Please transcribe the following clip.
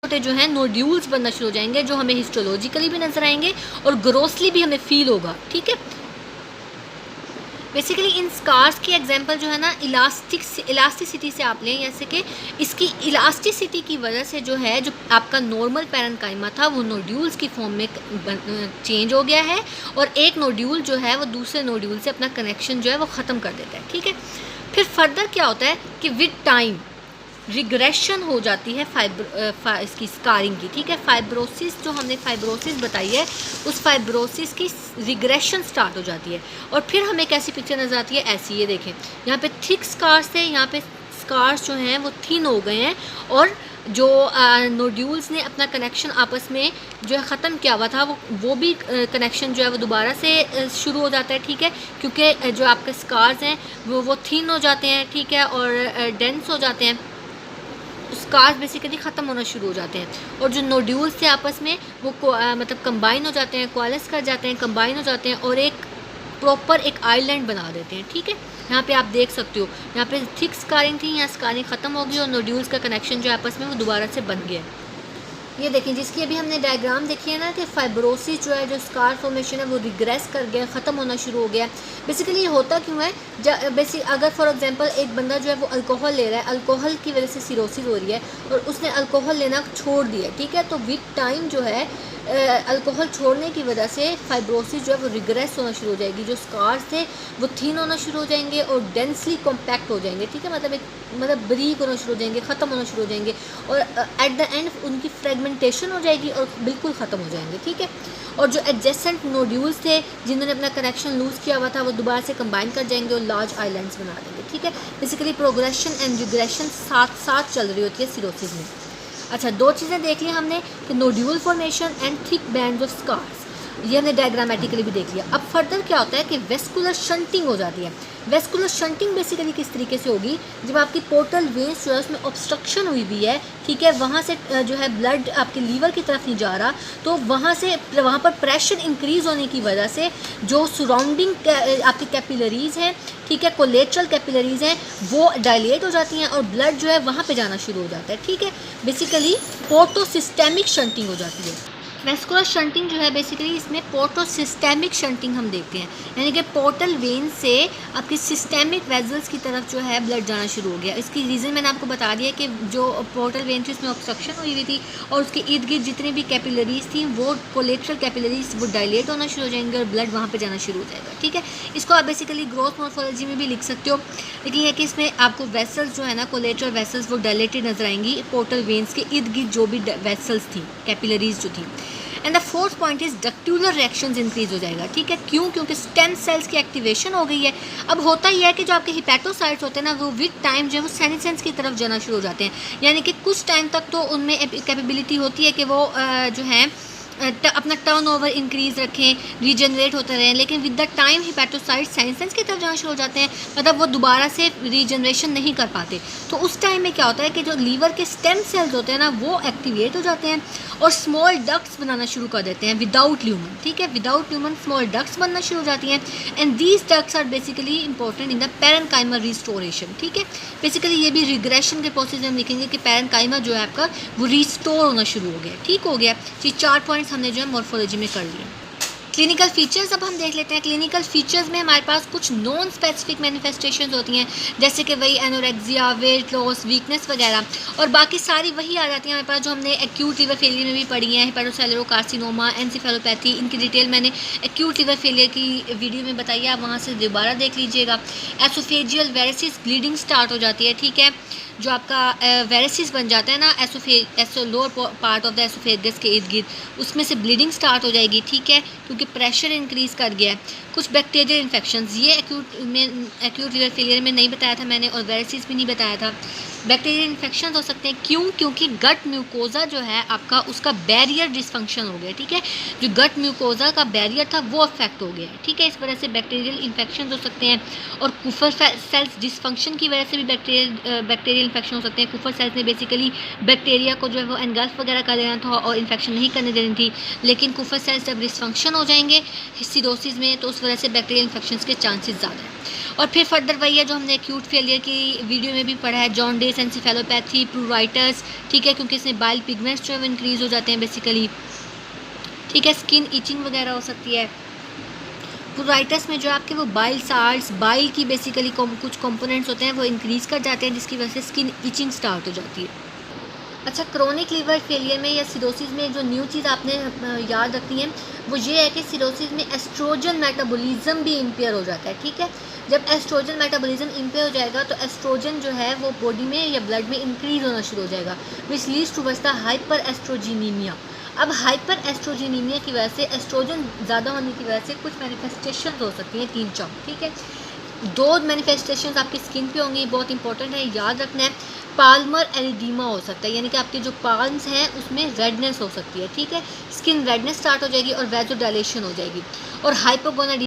छोटे जो हैं नोड्यूल्स बनना शुरू हो जाएंगे, जो हमें हिस्टोलॉजिकली भी नज़र आएंगे और ग्रोसली भी हमें फील होगा। ठीक है, बेसिकली इन स्कार्स की एग्जांपल जो है ना इलास्टिसिटी से आप लें, जैसे कि इसकी इलास्टिसिटी की वजह से जो है जो आपका नॉर्मल पैरेन्काइमा था वो नोड्यूल्स की फॉर्म में चेंज हो गया है, और एक नोड्यूल जो है वो दूसरे नोड्यूल से अपना कनेक्शन जो है वो ख़त्म कर देता है। ठीक है, फिर फर्दर क्या होता है कि विद टाइम रिग्रेशन हो जाती है इसकी स्कारिंग की। ठीक है, फाइब्रोसिस जो हमने फाइब्रोसिस बताई है, उस फाइब्रोसिस की रिग्रेशन स्टार्ट हो जाती है, और फिर हमें कैसी पिक्चर नज़र आती है, ऐसी। ये देखें, यहाँ पे थिक स्कार्स है, यहाँ पे स्कार्स जो हैं वो थिन हो गए हैं, और जो नोड्यूल्स ने अपना कनेक्शन आपस में जो है ख़त्म किया हुआ था वो भी कनेक्शन जो है वो दोबारा से शुरू हो जाता है। ठीक है, क्योंकि जो आपके स्कार्स हैं वो थिन हो जाते हैं। ठीक है, और डेंस हो जाते हैं, स्कार्स बेसिकली ख़त्म होना शुरू हो जाते हैं, और जो नोड्यूल्स थे आपस में वो मतलब कंबाइन हो जाते हैं, कोआलेस कर जाते हैं, कंबाइन हो जाते हैं, और एक प्रॉपर एक आइलैंड बना देते हैं। ठीक है, यहाँ पे आप देख सकते हो, यहाँ पे थिक स्कारिंग थी, यहाँ स्कारिंग ख़त्म हो गई और नोड्यूल्स का कनेक्शन जो आपस में वो दोबारा से बन गया। ये देखें, जिसकी अभी हमने डायग्राम देखी है ना कि फाइब्रोसिस जो है, जो स्कार फॉर्मेशन है वो रिग्रेस कर गया, ख़त्म होना शुरू हो गया। बेसिकली ये होता क्यों है, अगर फॉर एग्जांपल एक बंदा जो है वो अल्कोहल ले रहा है, अल्कोहल की वजह से सिरोसिस हो रही है और उसने अल्कोहल लेना छोड़ दिया। ठीक है, तो विद टाइम जो है अल्कोहल छोड़ने की वजह से फाइब्रोसिस जो है वो रिग्रेस होना शुरू हो जाएगी, जो स्कार्स थे वो थिन होना शुरू हो जाएंगे और डेंसली कॉम्पैक्ट हो जाएंगे। ठीक है, मतलब ब्रीक होना शुरू हो जाएंगे, ख़त्म होना शुरू हो जाएंगे, और एट द एंड उनकी फ्रेगमेंटेशन हो जाएगी और बिल्कुल ख़त्म हो जाएंगे। ठीक है, और जो एडजेसेंट नोड्यूल्स थे जिन्होंने अपना कनेक्शन लूज़ किया हुआ था वो दोबारा से कंबाइन कर जाएंगे और लार्ज आइलैंड्स बना देंगे। ठीक है, बेसिकली प्रोग्रेशन एंड रिग्रेशन साथ साथ चल रही होती है सिरोसिस में। अच्छा, दो चीज़ें देख ली हमने कि nodule formation and thick bands of scars, ये हमने डायग्रामेटिकली भी देख लिया। अब फर्दर क्या होता है कि वेस्कुलर शंटिंग हो जाती है। वेस्कुलर शंटिंग बेसिकली किस तरीके से होगी, जब आपकी पोर्टल वेन्स जो है उसमें ऑब्स्ट्रक्शन हुई हुई है। ठीक है, वहाँ से जो है ब्लड आपके लीवर की तरफ नहीं जा रहा, तो वहाँ पर प्रेशर इंक्रीज़ होने की वजह से जो सराउंडिंग आपकी कैपिलरीज़ हैं, ठीक है, कोलेट्रल कैपिलरीज़ हैं, वो डायलेट हो जाती हैं और ब्लड जो है वहाँ पे जाना शुरू हो जाता है। ठीक है, बेसिकली पोर्टोसिस्टेमिक शंटिंग हो जाती है। वेस्कुलर शंटिंग जो है बेसिकली इसमें पोर्टोसिस्टेमिक शंटिंग हम देखते हैं, यानी कि पोर्टल वेन से आपकी सिस्टेमिक वेजल्स की तरफ जो है ब्लड जाना शुरू हो गया। इसकी रीज़न मैंने आपको बता दिया कि जो पोर्टल वेन थी उसमें ऑब्स्ट्रक्शन हुई हुई थी और उसके इर्द गिर्द जितनी भी कैपिलरीज थी वो कोलेट्रल कैपिलरीज वो डायलेट होना शुरू हो जाएंगे और ब्लड वहाँ पर जाना शुरू हो जाएगा। ठीक है, इसको आप बेसिकली ग्रोथ मॉर्फोलॉजी में भी लिख सकते हो, लेकिन यह कि इसमें आपको वेसल्स जो है ना, कोलेट्रल वेसल्स वो डायलेटेड नजर आएंगी पोर्टल वेन्स के इर्द गिर्द जो भी वेसल्स थी, कैपिलरीज जो थी। And the fourth point is ductular reactions increase हो जाएगा। ठीक है, क्यों? क्योंकि स्टेम सेल्स की एक्टिवेशन हो गई है। अब होता ही है कि जो आपके हिपैटोसाइट्स होते हैं ना, वो विद टाइम जो है वो सेनेसेंस की तरफ जाना शुरू हो जाते हैं, यानी कि कुछ टाइम तक तो उनमें कैपेबिलिटी होती है कि वो जो है अपना टर्नओवर इंक्रीज़ रखें, रीजनरेट होते रहें, लेकिन with the time hepatocytes senescence की तरफ जाना शुरू हो जाते हैं, मतलब वो दोबारा से रीजनरेशन नहीं कर पाते। तो उस टाइम में क्या होता है कि जो लीवर के स्टेम सेल्स होते हैं ना वो एक्टिवेट हो जाते हैं और स्मॉल डक्ट्स बनाना शुरू कर देते हैं विदाउट ल्यूमन। ठीक है, विदाउट ल्यूमन स्मॉल डक्ट्स बनना शुरू हो जाती हैं, and these ducts are basically important in the parenchymal restoration. ठीक है, बेसिकली ये भी रिग्रेशन के प्रोसेस में हम लिखेंगे कि पैरेन्काइमा जो है आपका वो रिस्टोर होना शुरू हो गया। ठीक हो गया, ये 4 पॉइंट्स हमने जो है मॉर्फोलॉजी में कर लिए। क्लिनिकल फीचर्स अब हम देख लेते हैं। क्लिनिकल फीचर्स में हमारे पास कुछ नॉन स्पेसिफिक मैनिफेस्टेशंस होती हैं, जैसे कि वही एनोरेक्सिया, वेट लॉस, वीकनेस वगैरह, और बाकी सारी वही आ जाती हैं हमारे पास जो हमने एक्यूट लिवर फेलियर में भी पढ़ी हैं, हेपेटोसेलुलर कार्सिनोमा, एंसेफेलोपैथी। इनकी डिटेल मैंने एक्यूट लिवर फेलियर की वीडियो में बताई है, आप वहाँ से दोबारा देख लीजिएगा। एसोफेजियल वेरिसिस ब्लीडिंग स्टार्ट हो जाती है। ठीक है, जो आपका वेरिसिस बन जाता है ना lower part of the oesophagus के इर्द गिर्द, उसमें से ब्लीडिंग स्टार्ट हो जाएगी। ठीक है, क्योंकि प्रेशर इंक्रीज़ कर गया है। कुछ बैक्टीरियल इन्फेक्शंस, ये एक्यूट लिवर फेलियर में नहीं बताया था मैंने, और वेरिसिस भी नहीं बताया था। बैक्टीरियल इन्फेक्शन हो सकते हैं, क्यों? क्योंकि गट म्यूकोजा जो है आपका, उसका बैरियर डिसफंक्शन हो गया। ठीक है, जो गट म्यूकोजा का बैरियर था वो अफेक्ट हो गया है। ठीक है, इस वजह से बैक्टीरियल इन्फेक्शन हो सकते हैं, और कुफर सेल्स डिसफंक्शन की वजह से भी बैक्टीरियल इन्फेक्शन हो सकते हैं। कुफर सेल्स ने बेसिकली बैक्टीरिया को जो है वो एनगल्फ वगैरह कर देना था और इन्फेक्शन नहीं करने देनी थी, लेकिन कुफर सेल्स जब डिसफंक्शन हो जाएंगे सिरोसिस में तो उस वजह से बैक्टीरियल इन्फेक्शन के चांसेस ज़्यादा हैं। और फिर फर्दर वही है जो हमने एक्यूट फेलियर की वीडियो में भी पढ़ा है, जॉन्डिस, एंसेफेलोपैथी, प्रूराइटस, ठीक है, क्योंकि इसमें बाइल पिगमेंट्स जो है वो इंक्रीज़ हो जाते हैं बेसिकली, ठीक है। स्किन इचिंग वगैरह हो सकती है। प्रूराइटस में जो आपके वो बाइल साल्ट्स, बाइल की बेसिकली कुछ कंपोनेंट्स होते हैं वो इंक्रीज़ कर जाते हैं, जिसकी वजह से स्किन इचिंग स्टार्ट हो जाती है। अच्छा, क्रोनिक लीवर फेलियर में या सिरोसिस में जो न्यू चीज़ आपने याद रखनी है वो ये है कि सिरोसिस में एस्ट्रोजन मेटाबॉलिज्म भी इम्पेयर हो जाता है, ठीक है। जब एस्ट्रोजन मेटाबॉलिज्म इम्पेयर हो जाएगा तो एस्ट्रोजन जो है वो बॉडी में या ब्लड में इंक्रीज होना शुरू हो जाएगा, which leads towards the hyperestrogenemia. अब हाइपर एस्ट्रोजिनीमिया की वजह से एस्ट्रोजन ज़्यादा होने की वजह से कुछ मैनिफेस्टेशन हो सकती हैं, 3-4, ठीक है। 2 मैनिफेस्टेशंस आपकी स्किन पे होंगी, बहुत इंपॉर्टेंट है, याद रखना है। पाल्मर एरिडीमा हो सकता है, यानी कि आपके जो पाल्म्स हैं उसमें रेडनेस हो सकती है, ठीक है। स्किन रेडनेस स्टार्ट हो जाएगी और वैसोडाइलेशन हो जाएगी। और हाइपोगोनाडीज